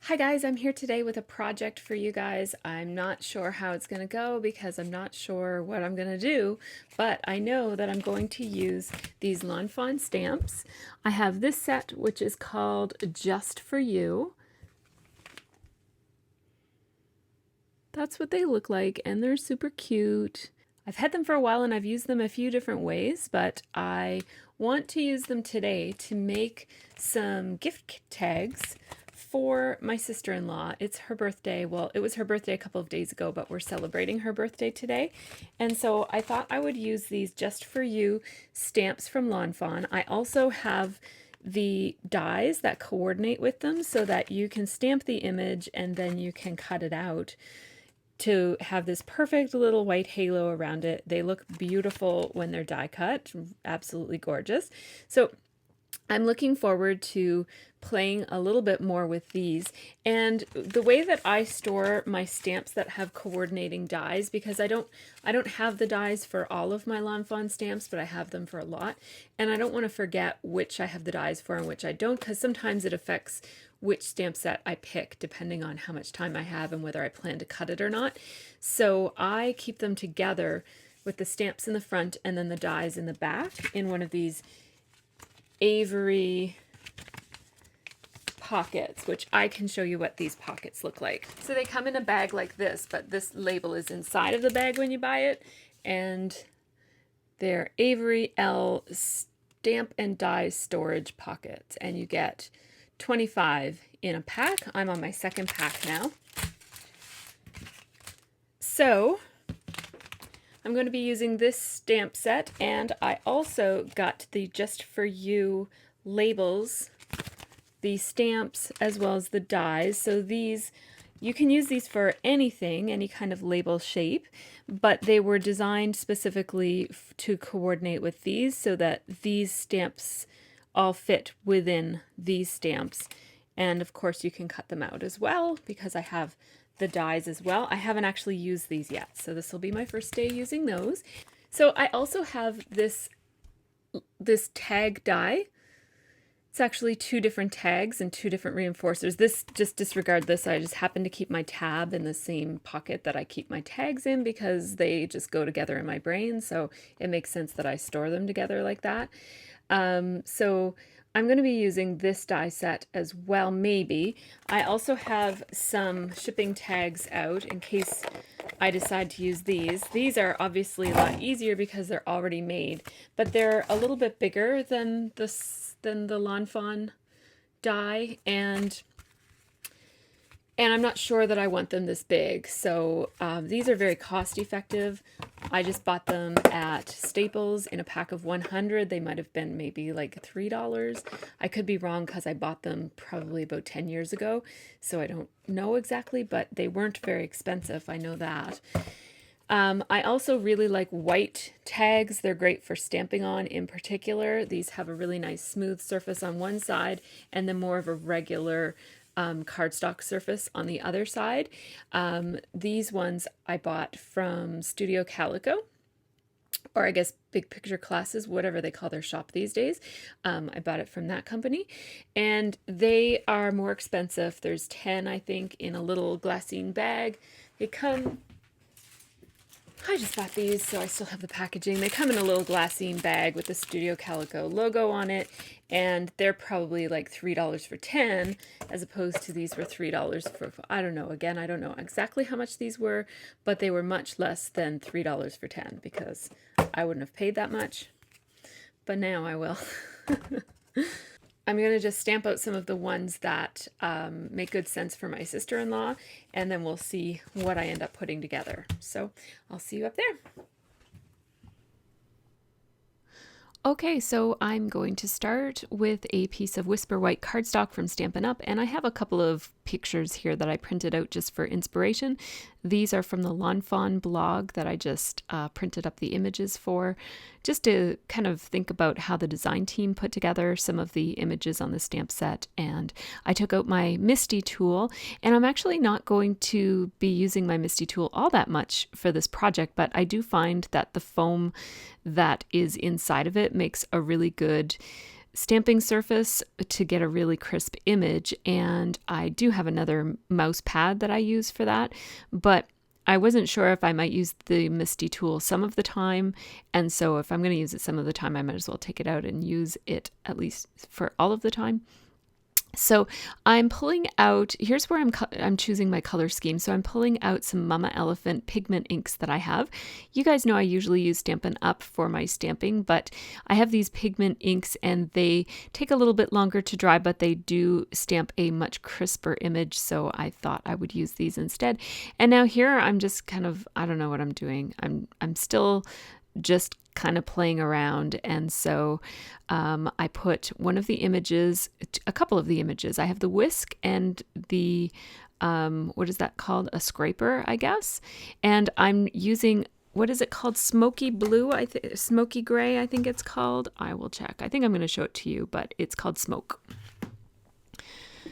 Hi guys, I'm here today with a project for you guys. I'm not sure how it's going to go because I'm not sure what I'm going to do, but I know that I'm going to use these Lawn Fawn stamps. I have this set which is called Just For You. That's what they look like and they're super cute. I've had them for a while and I've used them a few different ways, but I want to use them today to make some gift tags for my sister-in-law. It's her birthday. Well, it was her birthday a couple of days ago, but we're celebrating her birthday today. And so I thought I would use these Just For You stamps from Lawn Fawn. I also have the dies that coordinate with them so that you can stamp the image and then you can cut it out to have this perfect little white halo around it. They look beautiful when they're die cut, absolutely gorgeous. So I'm looking forward to playing a little bit more with these. And the way that I store my stamps that have coordinating dies, because I don't have the dies for all of my Lawn Fawn stamps, but I have them for a lot. And I don't want to forget which I have the dies for and which I don't, because sometimes it affects which stamp set I pick depending on how much time I have and whether I plan to cut it or not. So I keep them together with the stamps in the front and then the dies in the back in one of these Avery pockets, which I can show you what these pockets look like. So they come in a bag like this, but this label is inside of the bag when you buy it, and they're Avery L stamp and die storage pockets, and you get 25 in a pack. I'm on my second pack now. So I'm going to be using this stamp set, and I also got the Just For You labels, the stamps, as well as the dies. So these, you can use these for anything, any kind of label shape, but they were designed specifically to coordinate with these so that these stamps all fit within these stamps. And of course you can cut them out as well because I have the dies as well. I haven't actually used these yet, so this will be my first day using those. So I also have this tag die. It's actually two different tags and two different reinforcers. This, just disregard this, I just happen to keep my tab in the same pocket that I keep my tags in because they just go together in my brain, so it makes sense that I store them together like that. So I'm going to be using this die set as well, maybe. I also have some shipping tags out in case I decide to use these. These are obviously a lot easier because they're already made, but they're a little bit bigger than the Lawn Fawn die, and I'm not sure that I want them this big. So these are very cost effective. I just bought them at Staples in a pack of 100. They might have been maybe like $3. I could be wrong because I bought them probably about 10 years ago. So I don't know exactly, but they weren't very expensive. I know that. I also really like white tags. They're great for stamping on in particular. These have a really nice smooth surface on one side and then more of a regular cardstock surface on the other side. These ones I bought from Studio Calico, or I guess Big Picture Classes, whatever they call their shop these days. I bought it from that company, and they are more expensive. There's 10, I think, in a little glassine bag. They come, I just bought these, so I still have the packaging. They come in a little glassine bag with the Studio Calico logo on it, and they're probably like $3 for 10, as opposed to these were $3 for, I don't know, again, I don't know exactly how much these were, but they were much less than $3 for 10, because I wouldn't have paid that much, but now I will. I'm going to just stamp out some of the ones that make good sense for my sister-in-law, and then we'll see what I end up putting together. So I'll see you up there. Okay, so I'm going to start with a piece of Whisper White cardstock from Stampin' Up, and I have a couple of pictures here that I printed out just for inspiration. These are from the Lawn Fawn blog that I just printed up the images for, just to kind of think about how the design team put together some of the images on the stamp set. And I took out my Misty tool, and I'm actually not going to be using my Misty tool all that much for this project, but I do find that the foam that is inside of it makes a really good stamping surface to get a really crisp image. And I do have another mouse pad that I use for that, but I wasn't sure if I might use the MISTI tool some of the time. And so if I'm going to use it some of the time, I might as well take it out and use it at least for all of the time. So I'm pulling out, here's where I'm choosing my color scheme. So I'm pulling out some Mama Elephant pigment inks that I have. You guys know I usually use Stampin' Up! For my stamping, but I have these pigment inks and they take a little bit longer to dry, but they do stamp a much crisper image. So I thought I would use these instead. And now here I'm just kind of, I don't know what I'm doing. I'm still just kind of playing around. And so I put one of the images, a couple of the images. I have the whisk and the, what is that called? A scraper, I guess. And I'm using, what is it called? Smoky blue, smoky gray, I think it's called. I will check. I think I'm going to show it to you, but it's called Smoke.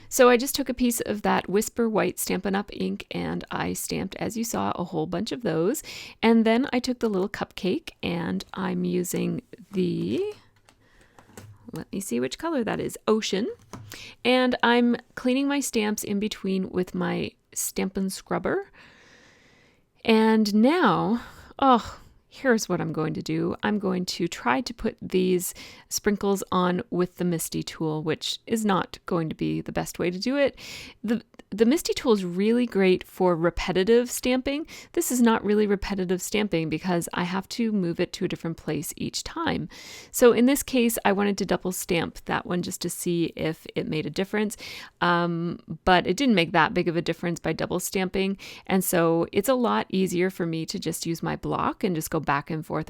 So I just took a piece of that Whisper White Stampin' Up! Ink and I stamped, as you saw, a whole bunch of those. And then I took the little cupcake and I'm using the, let me see which color that is, Ocean. And I'm cleaning my stamps in between with my Stampin' Scrubber. And now, here's what I'm going to do. I'm going to try to put these sprinkles on with the MISTI tool, which is not going to be the best way to do it. The MISTI tool is really great for repetitive stamping. This is not really repetitive stamping because I have to move it to a different place each time. So in this case, I wanted to double stamp that one just to see if it made a difference. But it didn't make that big of a difference by double stamping. And so it's a lot easier for me to just use my block and just go back and forth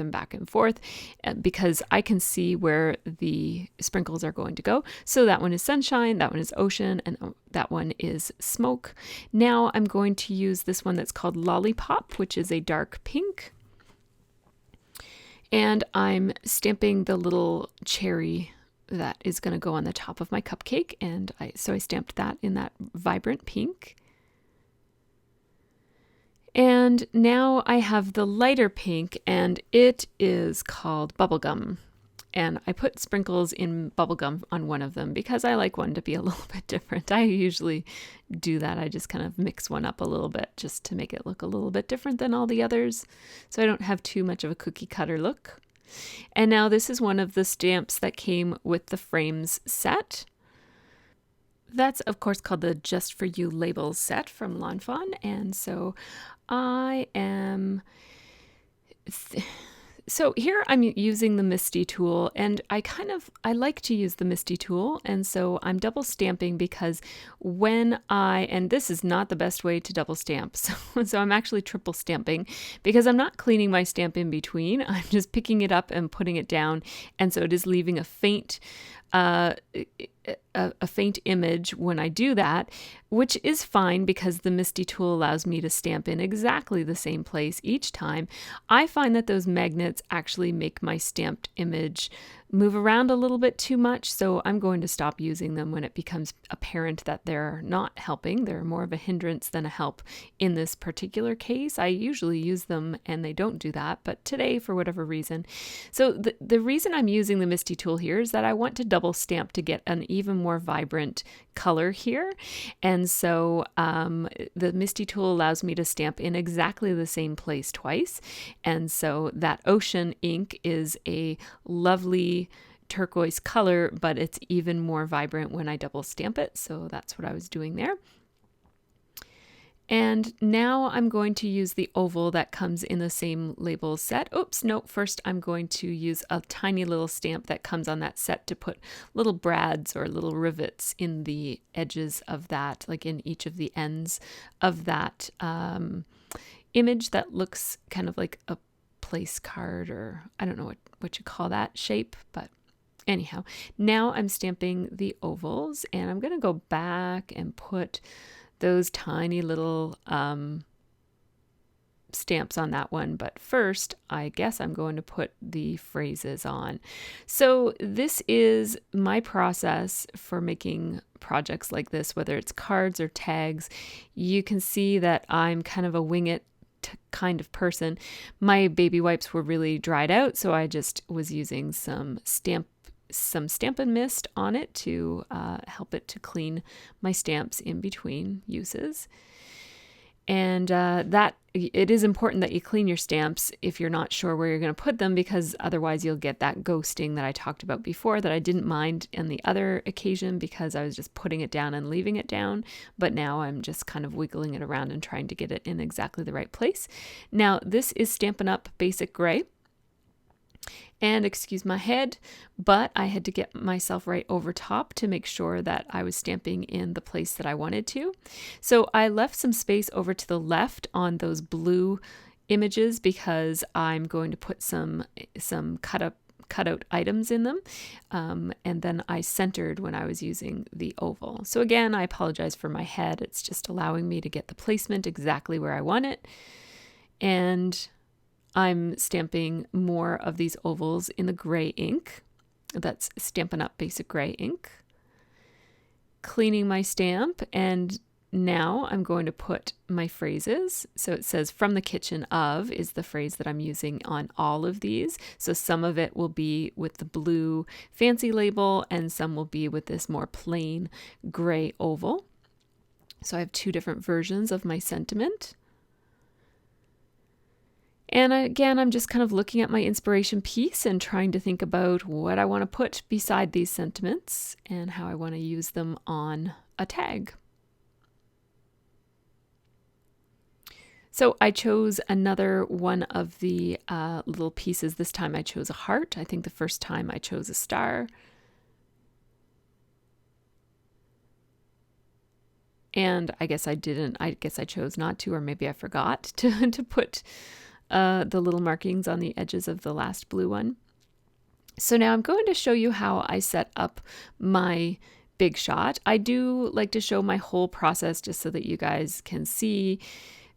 because I can see where the sprinkles are going to go. So that one is Sunshine, that one is Ocean, and that one is Smoke. Now I'm going to use this one that's called Lollipop, which is a dark pink. And I'm stamping the little cherry that is going to go on the top of my cupcake. And so I stamped that in that vibrant pink. And now I have the lighter pink, and it is called Bubblegum. And I put sprinkles in bubblegum on one of them because I like one to be a little bit different. I usually do that. I just kind of mix one up a little bit just to make it look a little bit different than all the others, so I don't have too much of a cookie cutter look. And now this is one of the stamps that came with the frames set. That's, of course, called the Just For You Labels set from Lawn Fawn. And so I am... So here I'm using the MISTI tool, and I like to use the MISTI tool, and so I'm double stamping because and this is not the best way to double stamp, so I'm actually triple stamping because I'm not cleaning my stamp in between. I'm just picking it up and putting it down, and so it is leaving a faint image when I do that, which is fine because the MISTI tool allows me to stamp in exactly the same place each time. I find that those magnets actually make my stamped image move around a little bit too much, so I'm going to stop using them when it becomes apparent that they're not helping. They're more of a hindrance than a help in this particular case. I usually use them and they don't do that, but today, for whatever reason. So the reason I'm using the MISTI tool here is that I want to double stamp to get an even more vibrant color here. And so the MISTI tool allows me to stamp in exactly the same place twice. And so that Ocean ink is a lovely turquoise color, but it's even more vibrant when I double stamp it. So that's what I was doing there. And now I'm going to use the oval that comes in the same label set. Oops, no, first I'm going to use a tiny little stamp that comes on that set to put little brads or little rivets in the edges of that, like in each of the ends of that image that looks kind of like a place card, or I don't know what you call that shape, but anyhow, now I'm stamping the ovals, and I'm going to go back and put those tiny little stamps on that one. But first, I guess I'm going to put the phrases on. So this is my process for making projects like this, whether it's cards or tags. You can see that I'm kind of a wing it kind of person. My baby wipes were really dried out, so I just was using some some Stampin' Mist on it to help it to clean my stamps in between uses. And that it is important that you clean your stamps if you're not sure where you're going to put them, because otherwise you'll get that ghosting that I talked about before that I didn't mind in the other occasion because I was just putting it down and leaving it down. But now I'm just kind of wiggling it around and trying to get it in exactly the right place. Now this is Stampin' Up! Basic Gray. And excuse my head, but I had to get myself right over top to make sure that I was stamping in the place that I wanted to. So I left some space over to the left on those blue images because I'm going to put some cutout items in them. And then I centered when I was using the oval. So again, I apologize for my head. It's just allowing me to get the placement exactly where I want it. And I'm stamping more of these ovals in the gray ink. That's Stampin' Up! Basic Gray ink. Cleaning my stamp, and now I'm going to put my phrases. So it says "from the kitchen of" is the phrase that I'm using on all of these. So some of it will be with the blue fancy label and some will be with this more plain gray oval. So I have two different versions of my sentiment. And again, I'm just kind of looking at my inspiration piece and trying to think about what I want to put beside these sentiments and how I want to use them on a tag. So I chose another one of the little pieces. This time I chose a heart. I think the first time I chose a star. And I guess I didn't. I guess I chose not to, or maybe I forgot to put the little markings on the edges of the last blue one. So now I'm going to show you how I set up my Big Shot. I do like to show my whole process just so that you guys can see.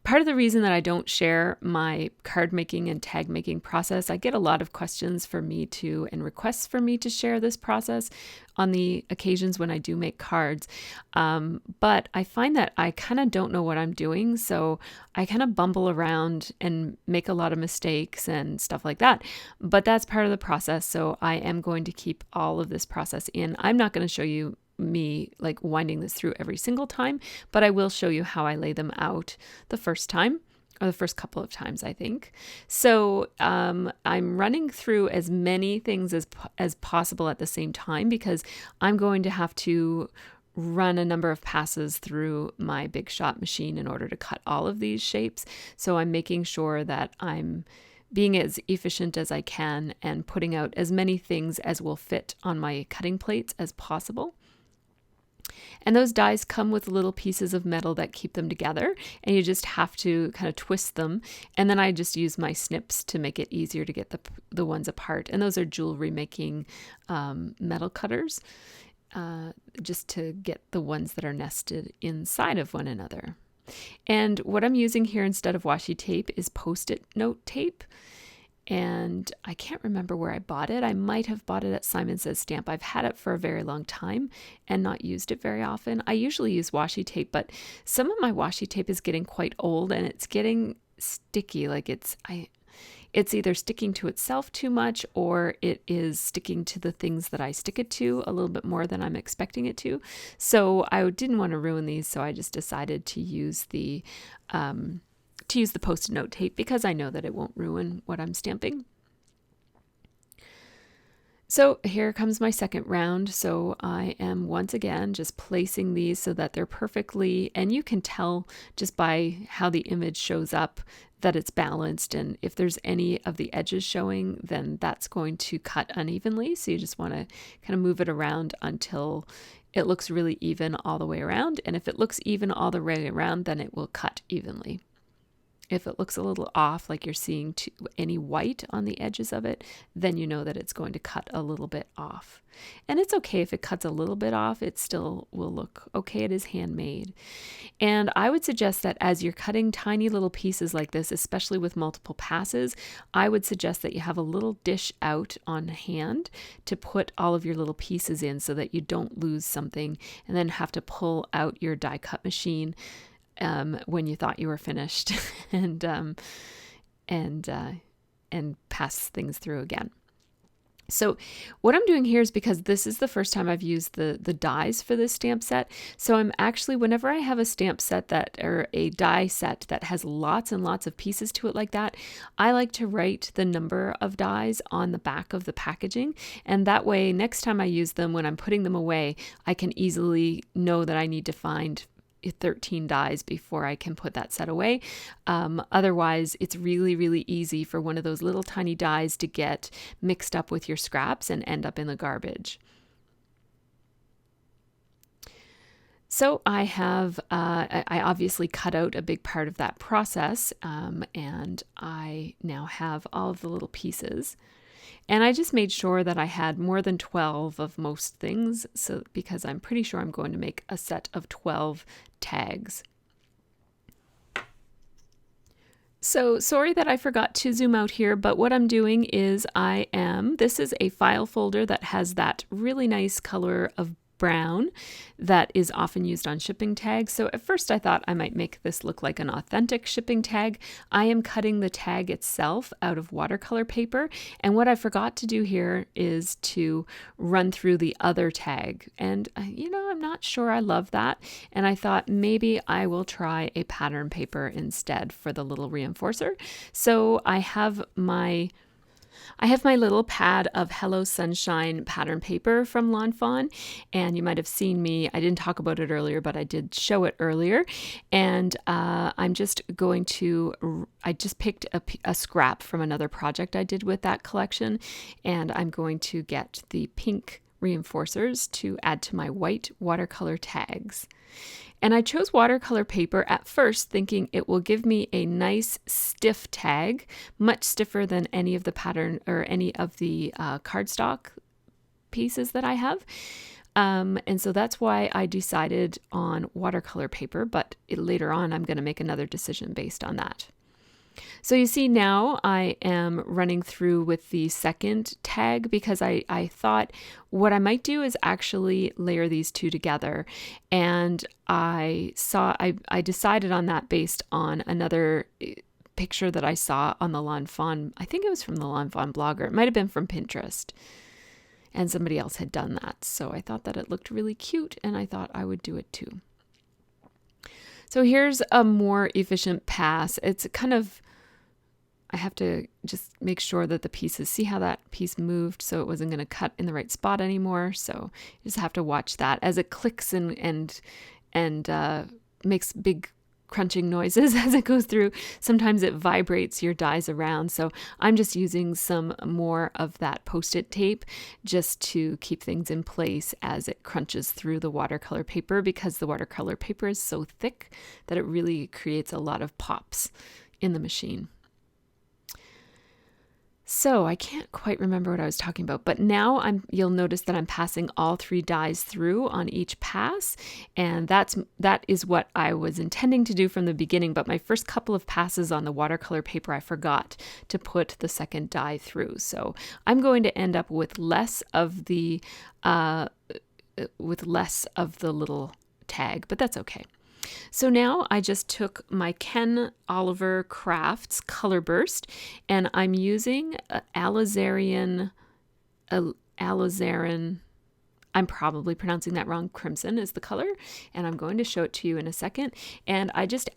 Part of the reason that I don't share my card making and tag making process, I get a lot of questions for me to and requests for me to share this process on the occasions when I do make cards. But I find that I kind of don't know what I'm doing. So I kind of bumble around and make a lot of mistakes and stuff like that. But that's part of the process. So I am going to keep all of this process in. I'm not going to show you me like winding this through every single time, but I will show you how I lay them out the first time, or the first couple of times, I think. So I'm running through as many things as possible at the same time because I'm going to have to run a number of passes through my Big Shot machine in order to cut all of these shapes. So I'm making sure that I'm being as efficient as I can and putting out as many things as will fit on my cutting plates as possible. And those dies come with little pieces of metal that keep them together, and you just have to kind of twist them. And then I just use my snips to make it easier to get the ones apart. And those are jewelry making metal cutters, just to get the ones that are nested inside of one another. And what I'm using here instead of washi tape is Post-it note tape. And I can't remember where I bought it. I might have bought it at Simon Says Stamp. I've had it for a very long time and not used it very often. I usually use washi tape, but some of my washi tape is getting quite old and it's getting sticky. Like it's either sticking to itself too much or it is sticking to the things that I stick it to a little bit more than I'm expecting it to. So I didn't want to ruin these, so I just decided to use the Post-it note tape because I know that it won't ruin what I'm stamping. So here comes my second round. So I am once again just placing these so that they're perfectly, and you can tell just by how the image shows up that it's balanced. And if there's any of the edges showing, then that's going to cut unevenly. So you just want to kind of move it around until it looks really even all the way around. And if it looks even all the way around, then it will cut evenly. If it looks a little off, like you're seeing any white on the edges of it, then you know that it's going to cut a little bit off. And it's okay if it cuts a little bit off, it still will look okay. It is handmade. And I would suggest that as you're cutting tiny little pieces like this, especially with multiple passes, I would suggest that you have a little dish out on hand to put all of your little pieces in so that you don't lose something and then have to pull out your die cut machine when you thought you were finished and pass things through again. So what I'm doing here is because this is the first time I've used the dies for this stamp set. So I'm actually, whenever I have a stamp set that, or a die set that has lots and lots of pieces to it like that, I like to write the number of dies on the back of the packaging. And that way, next time I use them, when I'm putting them away, I can easily know that I need to find 13 dies before I can put that set away. Otherwise, it's really, really easy for one of those little tiny dies to get mixed up with your scraps and end up in the garbage. So I have, I obviously cut out a big part of that process, and I now have all of the little pieces. And I just made sure that I had more than 12 of most things, so because I'm pretty sure I'm going to make a set of 12 tags. So sorry that I forgot to zoom out here, but what I'm doing is this is a file folder that has that really nice color of brown that is often used on shipping tags. So at first I thought I might make this look like an authentic shipping tag. I am cutting the tag itself out of watercolor paper, and what I forgot to do here is to run through the other tag, and I'm not sure I love that, and I thought maybe I will try a pattern paper instead for the little reinforcer. So I have my little pad of Hello Sunshine pattern paper from Fawn, and you might have seen me, I didn't talk about it earlier, but I did show it earlier, and I'm just going to, I just picked a scrap from another project I did with that collection, and I'm going to get the pink reinforcers to add to my white watercolor tags. And I chose watercolor paper at first thinking it will give me a nice stiff tag, much stiffer than any of the pattern or any of the cardstock pieces that I have. And so that's why I decided on watercolor paper, but later on I'm going to make another decision based on that. So you see now I am running through with the second tag because I thought what I might do is actually layer these two together. And I decided on that based on another picture that I saw on the Fawn. I think it was from the Fawn blogger. It might have been from Pinterest. And somebody else had done that. So I thought that it looked really cute, and I thought I would do it too. So here's a more efficient pass. It's kind of, I have to just make sure that the pieces, see how that piece moved, so it wasn't going to cut in the right spot anymore. So you just have to watch that as it clicks and makes big crunching noises as it goes through. Sometimes it vibrates your dies around. So I'm just using some more of that Post-it tape just to keep things in place as it crunches through the watercolor paper, because the watercolor paper is so thick that it really creates a lot of pops in the machine. So I can't quite remember what I was talking about, but now you'll notice that I'm passing all 3 dies through on each pass, and that is what I was intending to do from the beginning, but my first couple of passes on the watercolor paper, I forgot to put the second die through. So I'm going to end up with less of the little tag, but that's okay. So now I just took my Ken Oliver Crafts Color Burst, and I'm using alizarin, I'm probably pronouncing that wrong, crimson is the color, and I'm going to show it to you in a second. And I just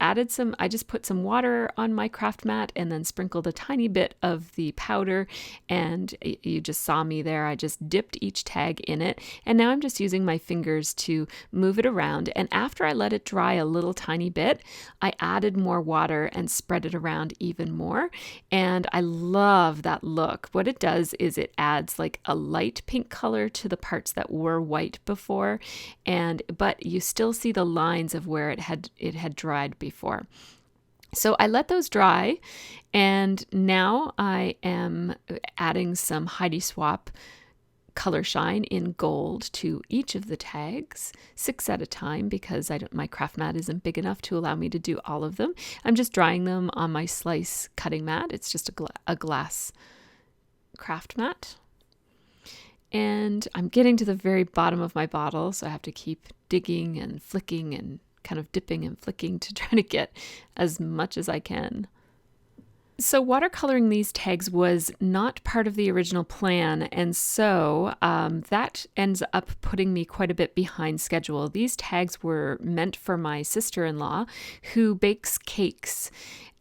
put some water on my craft mat and then sprinkled a tiny bit of the powder, and you just saw me there. I just dipped each tag in it, and now I'm just using my fingers to move it around. And after I let it dry a little tiny bit, I added more water and spread it around even more. And I love that look. What it does is it adds like a light pink color to the parts that were white before, but you still see the lines of where it had dried before. So I let those dry, and now I am adding some Heidi Swap Color Shine in gold to each of the tags, 6 at a time, because my craft mat isn't big enough to allow me to do all of them. I'm just drying them on my slice cutting mat. It's just a glass craft mat. And I'm getting to the very bottom of my bottle, so I have to keep digging and flicking and kind of dipping and flicking to try to get as much as I can. So watercoloring these tags was not part of the original plan, and so that ends up putting me quite a bit behind schedule. These tags were meant for my sister-in-law who bakes cakes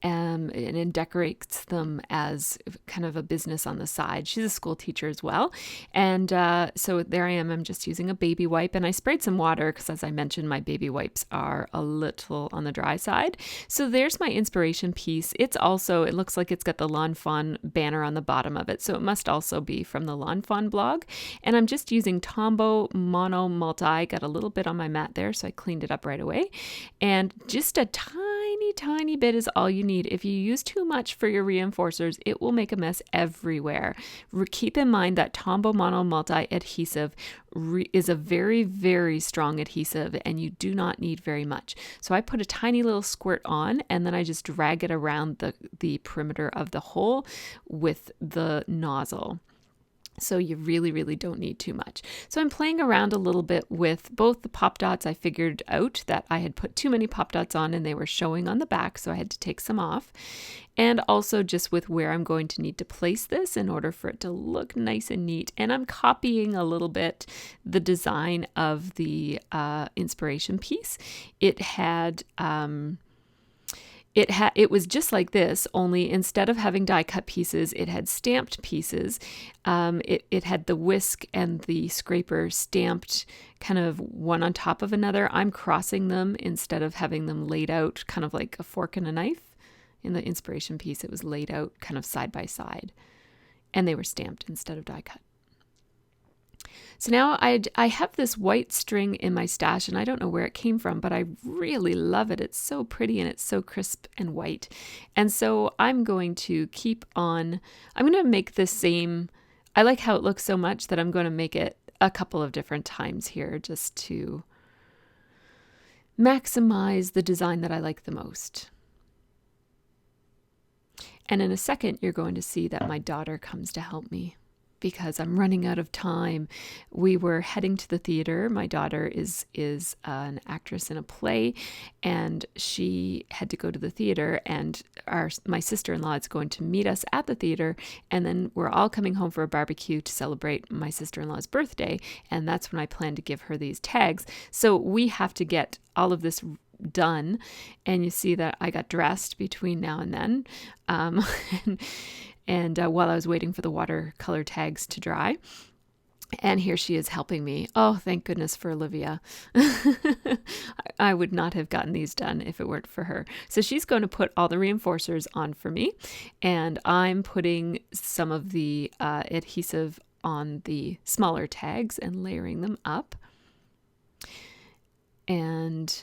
and decorates them as kind of a business on the side. She's a school teacher as well. And so there I am. I'm just using a baby wipe, and I sprayed some water because, as I mentioned, my baby wipes are a little on the dry side. So there's my inspiration piece. It looks like it's got the Lawn Fawn banner on the bottom of it. So it must also be from the Lawn Fawn blog. And I'm just using Tombow Mono Multi. Got a little bit on my mat there, so I cleaned it up right away. And just a tiny bit is all you need. If you use too much for your reinforcers, it will make a mess everywhere. Keep in mind that Tombow Mono Multi adhesive is a very, very strong adhesive, and you do not need very much. So I put a tiny little squirt on, and then I just drag it around the perimeter of the hole with the nozzle. So you really, really don't need too much. So I'm playing around a little bit with both the pop dots. I figured out that I had put too many pop dots on and they were showing on the back, so I had to take some off. And also just with where I'm going to need to place this in order for it to look nice and neat. And I'm copying a little bit the design of the inspiration piece. It was just like this, only instead of having die cut pieces, it had stamped pieces. It had the whisk and the scraper stamped kind of one on top of another. I'm crossing them instead of having them laid out kind of like a fork and a knife. In the inspiration piece, it was laid out kind of side by side, and they were stamped instead of die cut. So now I have this white string in my stash, and I don't know where it came from, but I really love it. It's so pretty and it's so crisp and white. And so I'm going to make the same. I like how it looks so much that I'm going to make it a couple of different times here just to maximize the design that I like the most. And in a second, you're going to see that my daughter comes to help me, because I'm running out of time. We were heading to the theater. My daughter is an actress in a play, and she had to go to the theater, and my sister-in-law is going to meet us at the theater, and then we're all coming home for a barbecue to celebrate my sister-in-law's birthday, and that's when I plan to give her these tags. So we have to get all of this done, and you see that I got dressed between now and then. And while I was waiting for the watercolor tags to dry. And here she is helping me. Oh, thank goodness for Olivia. I would not have gotten these done if it weren't for her. So she's going to put all the reinforcers on for me. And I'm putting some of the adhesive on the smaller tags and layering them up. And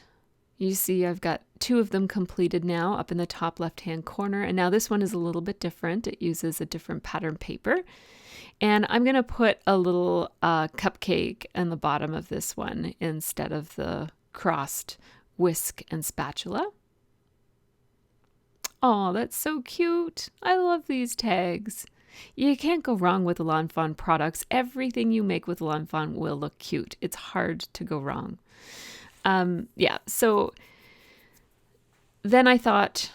you see I've got 2 of them completed now up in the top left-hand corner. And now this one is a little bit different. It uses a different pattern paper. And I'm going to put a little cupcake in the bottom of this one instead of the crossed whisk and spatula. Oh, that's so cute. I love these tags. You can't go wrong with the Lawn Fawn products. Everything you make with Lawn Fawn will look cute. It's hard to go wrong. So then I thought,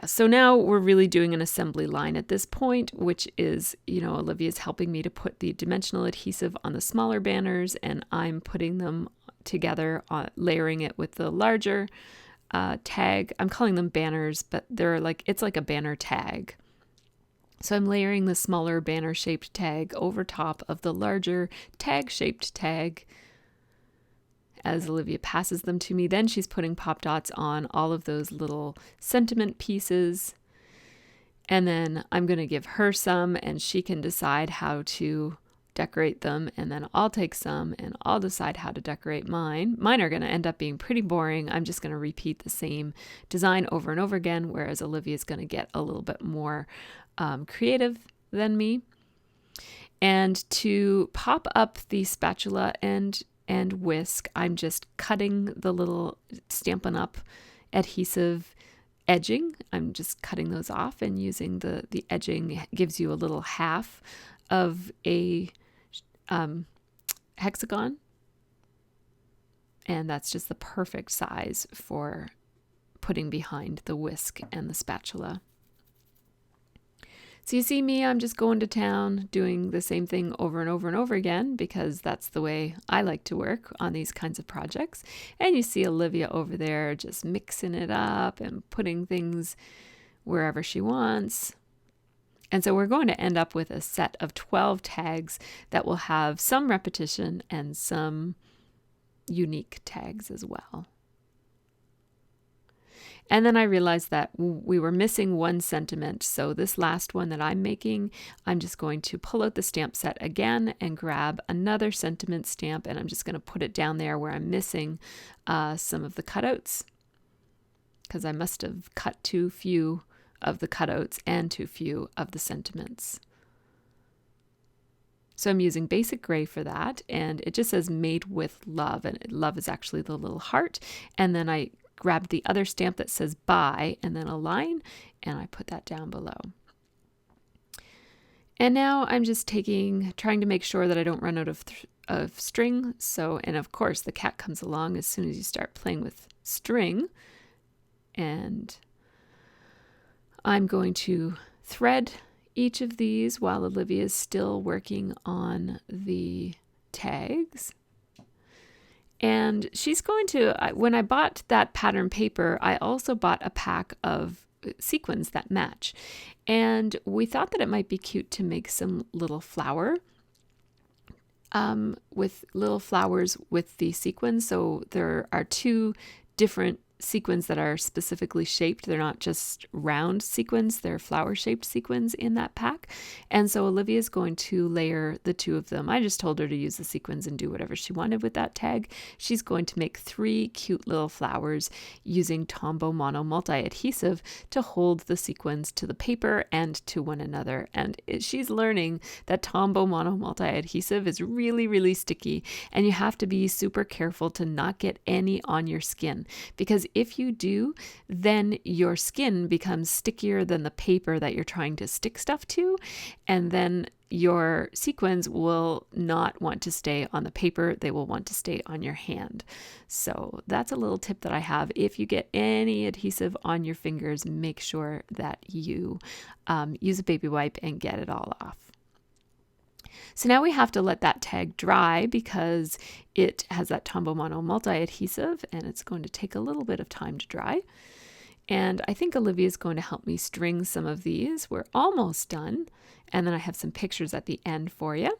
so now we're really doing an assembly line at this point, which is, Olivia's helping me to put the dimensional adhesive on the smaller banners, and I'm putting them together, layering it with the larger tag. I'm calling them banners, but it's like a banner tag. So I'm layering the smaller banner-shaped tag over top of the larger tag-shaped tag as Olivia passes them to me. Then she's putting pop dots on all of those little sentiment pieces. And then I'm going to give her some, and she can decide how to decorate them. And then I'll take some and I'll decide how to decorate mine. Mine are going to end up being pretty boring. I'm just going to repeat the same design over and over again, whereas Olivia's going to get a little bit more creative than me. And to pop up the spatula and whisk, I'm just cutting the little Stampin' Up! Adhesive edging. I'm just cutting those off, and using the edging gives you a little half of a hexagon. And that's just the perfect size for putting behind the whisk and the spatula. So you see me, I'm just going to town doing the same thing over and over and over again because that's the way I like to work on these kinds of projects. And you see Olivia over there just mixing it up and putting things wherever she wants. And so we're going to end up with a set of 12 tags that will have some repetition and some unique tags as well. And then I realized that we were missing one sentiment. So this last one that I'm making, I'm just going to pull out the stamp set again and grab another sentiment stamp, and I'm just going to put it down there where I'm missing some of the cutouts, because I must have cut too few of the cutouts and too few of the sentiments. So I'm using basic gray for that, and it just says made with love, and love is actually the little heart. And then I grabbed the other stamp that says by and then a line, and I put that down below. And now I'm just trying to make sure that I don't run out of string. So, and of course the cat comes along as soon as you start playing with string. And I'm going to thread each of these while Olivia is still working on the tags. And she's going to, when I bought that pattern paper, I also bought a pack of sequins that match. And we thought that it might be cute to make some little flower with little flowers with the sequins. So there are two different sequins that are specifically shaped. They're not just round sequins, they're flower shaped sequins in that pack. And so Olivia is going to layer the two of them. I just told her to use the sequins and do whatever she wanted with that tag. She's going to make 3 cute little flowers using Tombow Mono multi-adhesive to hold the sequins to the paper and to one another. And she's learning that Tombow Mono multi-adhesive is really, really sticky, and you have to be super careful to not get any on your skin, because if you do, then your skin becomes stickier than the paper that you're trying to stick stuff to, and then your sequins will not want to stay on the paper. They will want to stay on your hand. So that's a little tip that I have. If you get any adhesive on your fingers, make sure that you use a baby wipe and get it all off. So now we have to let that tag dry because it has that Tombow Mono multi-adhesive, and it's going to take a little bit of time to dry. And I think Olivia is going to help me string some of these. We're almost done. And then I have some pictures at the end for you.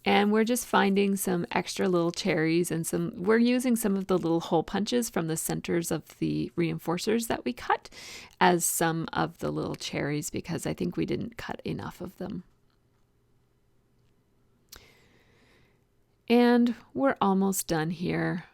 And we're just finding some extra little cherries, and we're using some of the little hole punches from the centers of the reinforcers that we cut as some of the little cherries, because I think we didn't cut enough of them. And we're almost done here.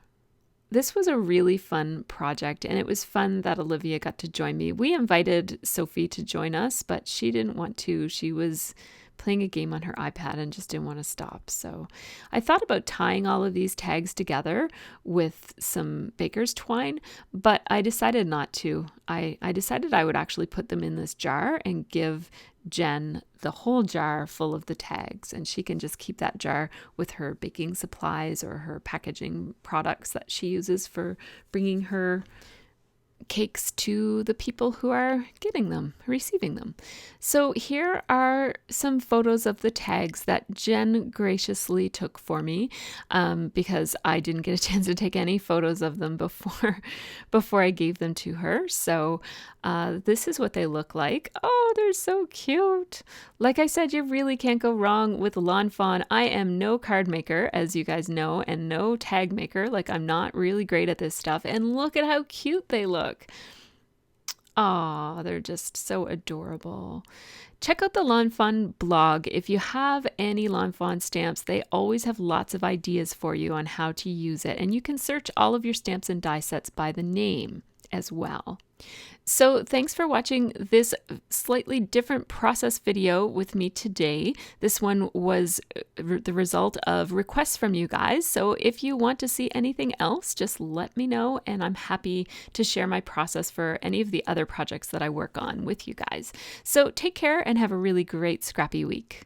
This was a really fun project, and it was fun that Olivia got to join me. We invited Sophie to join us, but she didn't want to. She was playing a game on her iPad and just didn't want to stop. So I thought about tying all of these tags together with some baker's twine, but I decided not to. I decided I would actually put them in this jar and give Jen the whole jar full of the tags, and she can just keep that jar with her baking supplies or her packaging products that she uses for bringing her cakes to the people who are getting them, receiving them. So here are some photos of the tags that Jen graciously took for me, because I didn't get a chance to take any photos of them before I gave them to her. So this is what they look like. Oh, they're so cute. Like I said, you really can't go wrong with Lawn Fawn. I am no card maker, as you guys know, and no tag maker. Like, I'm not really great at this stuff. And look at how cute they look. Aw, they're just so adorable. Check out the Lawn Fawn blog. If you have any Lawn Fawn stamps, they always have lots of ideas for you on how to use it. And you can search all of your stamps and die sets by the name as well. So thanks for watching this slightly different process video with me today. This one was the result of requests from you guys. So if you want to see anything else, just let me know, and I'm happy to share my process for any of the other projects that I work on with you guys. So take care and have a really great scrappy week.